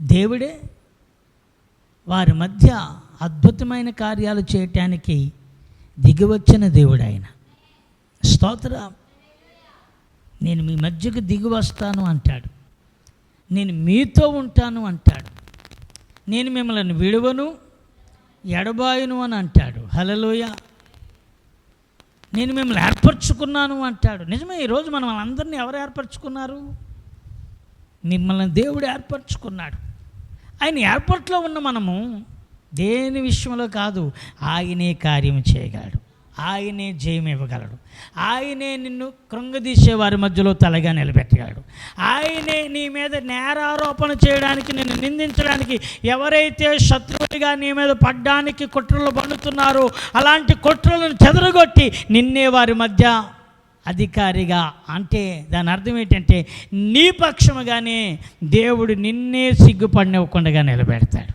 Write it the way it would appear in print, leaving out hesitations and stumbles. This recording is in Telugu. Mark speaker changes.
Speaker 1: దేవుడే వారి మధ్య అద్భుతమైన కార్యాలు చేయటానికి దిగివచ్చిన దేవుడు ఆయన. స్తోత్రం. నేను మీ మధ్యకు దిగి వస్తాను అంటాడు, నేను మీతో ఉంటాను అంటాడు, నేను మిమ్మల్ని విడువను ఎడబాయును అని అంటాడు. హల్లెలూయా. నేను మిమ్మల్ని ఏర్పరచుకున్నాను అంటాడు. నిజమే, ఈరోజు మనం అందరినీ ఎవరు ఏర్పరచుకున్నారు? మిమ్మల్ని దేవుడు ఏర్పరచుకున్నాడు. ఆయన ఏర్పాట్లో ఉన్న మనము దేని విషయంలో కాదు, ఆయనే కార్యం చేయగలడు, ఆయనే జయం ఇవ్వగలడు, ఆయనే నిన్ను కృంగదీసే వారి మధ్యలో తలగా నిలబెట్టగలడు, ఆయనే నీ మీద నేరారోపణ చేయడానికి, నిన్ను నిందించడానికి, ఎవరైతే శత్రువులుగా నీ మీద పడ్డానికి కుట్రలు పన్నుతున్నారో అలాంటి కుట్రలను చెదరగొట్టి నిన్నే వారి మధ్య అధికారిగా, అంటే దాని అర్థం ఏంటంటే నీ పక్షముగానే దేవుడు నిన్నే సిగ్గుపడినివ్వకుండా నిలబెడతాడు.